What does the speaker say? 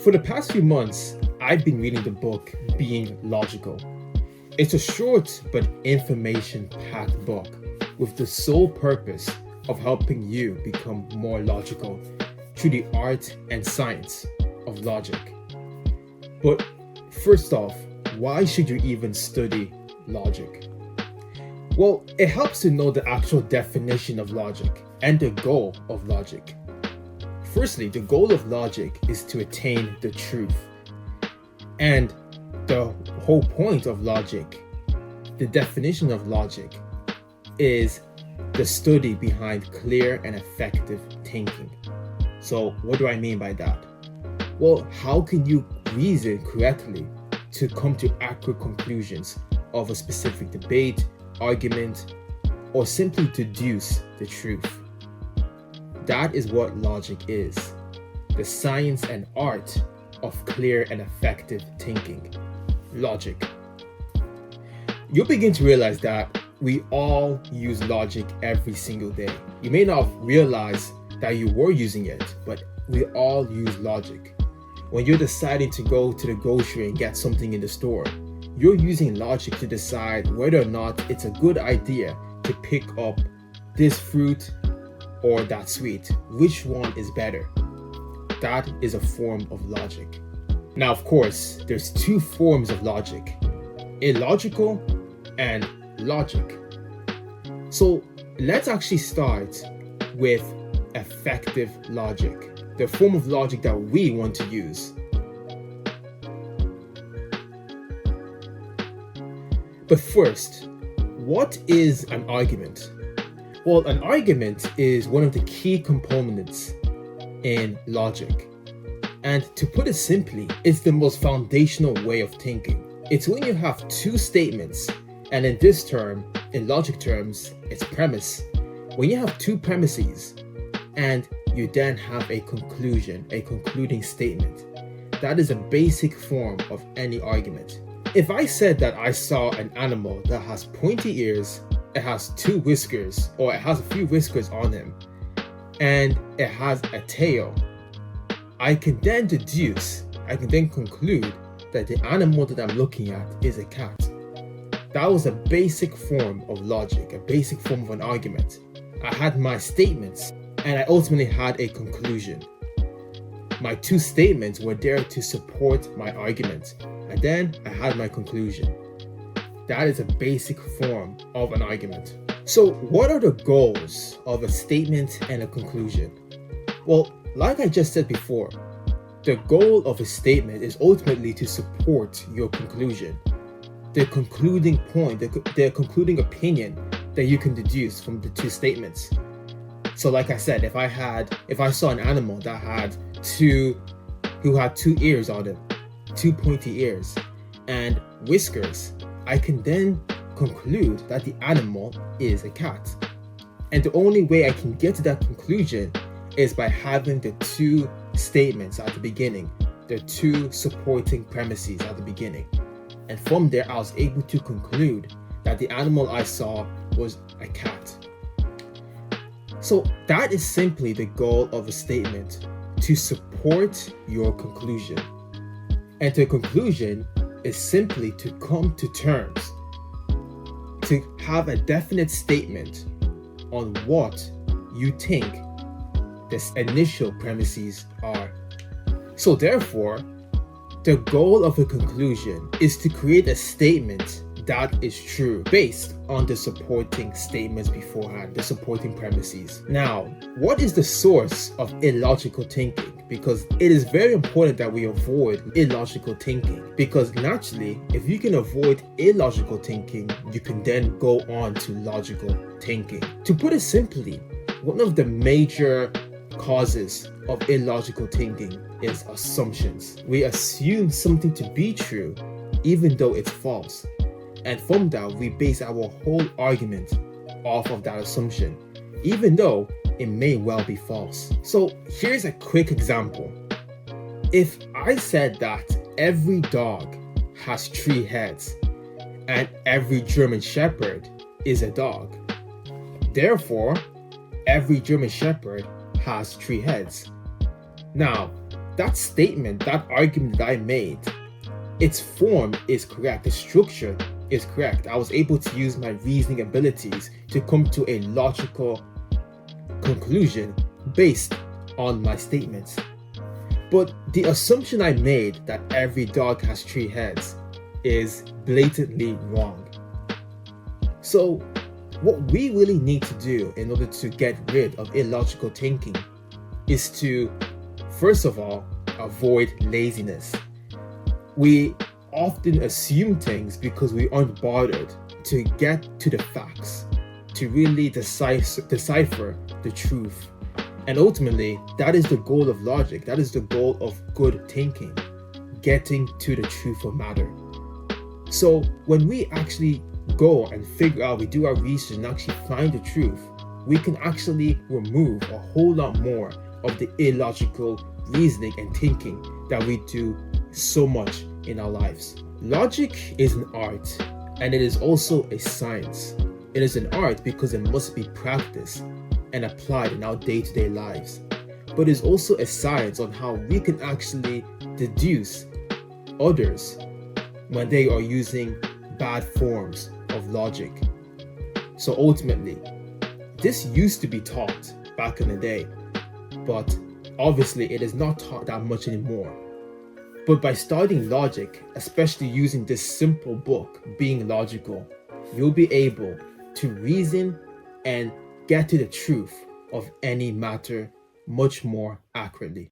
For the past few months, I've been reading the book Being Logical. It's a short but information packed book with the sole purpose of helping you become more logical through the art and science of logic. But first off, why should you even study logic? Well, it helps to know the actual definition of logic and the goal of logic. Firstly, the goal of logic is to attain the truth. And the whole point of logic, the definition of logic, is the study behind clear and effective thinking. So, what do I mean by that? Well, how can you reason correctly to come to accurate conclusions of a specific debate, argument, or simply deduce the truth? That is what logic is, the science and art of clear and effective thinking. Logic. You'll begin to realize that we all use logic every single day. You may not realize that you were using it, but we all use logic. When you're deciding to go to the grocery and get something in the store, you're using logic to decide whether or not it's a good idea to pick up this fruit or that sweet. Which one is better? That is a form of logic. Now, of course, there's two forms of logic: illogical and logic. So let's actually start with effective logic, the form of logic that we want to use. But first, what is an argument? Well, an argument is one of the key components in logic. And to put it simply, it's the most foundational way of thinking. It's when you have two statements, and in this term, in logic terms, it's premise. When you have two premises and you then have a conclusion, a concluding statement, that is a basic form of any argument. If I said that I saw an animal that has pointy ears, it has two whiskers, or it has a few whiskers on him, and it has a tail, I can then conclude that the animal that I'm looking at is a cat. That was a basic form of logic, a basic form of an argument. I had my statements, and I ultimately had a conclusion. My two statements were there to support my argument, and then I had my conclusion. That is a basic form of an argument. So, what are the goals of a statement and a conclusion? Well, like I just said before, the goal of a statement is ultimately to support your conclusion, the concluding point, the concluding opinion that you can deduce from the two statements. So, like I said, if I saw an animal that who had two ears on him, two pointy ears, and whiskers, I can then conclude that the animal is a cat. And the only way I can get to that conclusion is by having the two statements at the beginning, the two supporting premises at the beginning. And from there, I was able to conclude that the animal I saw was a cat. So that is simply the goal of a statement, to support your conclusion. And the conclusion is simply to come to terms, to have a definite statement on what you think the initial premises are. So therefore, the goal of a conclusion is to create a statement that is true based on the supporting statements beforehand, the supporting premises. Now, what is the source of illogical thinking? Because it is very important that we avoid illogical thinking, because naturally, if you can avoid illogical thinking, you can then go on to logical thinking. To put it simply, one of the major causes of illogical thinking is assumptions. We assume something to be true even though it's false. And from that, we base our whole argument off of that assumption, even though it may well be false. So here's a quick example. If I said that every dog has 3 heads and every German Shepherd is a dog, therefore every German Shepherd has 3 heads. Now, that statement, that argument that I made, its form is correct, the structure is correct. I was able to use my reasoning abilities to come to a logical conclusion based on my statements. But the assumption I made that every dog has three heads is blatantly wrong. So, what we really need to do in order to get rid of illogical thinking is to, first of all, avoid laziness. We often assume things because we aren't bothered to get to the facts, to really decipher the truth. And ultimately, that is the goal of logic. That is the goal of good thinking, getting to the truth of matter. So when we actually go and figure out, we do our research and actually find the truth, we can actually remove a whole lot more of the illogical reasoning and thinking that we do so much in our lives. Logic is an art, and it is also a science. It is an art because it must be practiced and applied in our day-to-day lives. But it's also a science on how we can actually deduce others when they are using bad forms of logic. So ultimately, this used to be taught back in the day, but obviously it is not taught that much anymore. But by studying logic, especially using this simple book, Being Logical, you'll be able to reason and get to the truth of any matter much more accurately.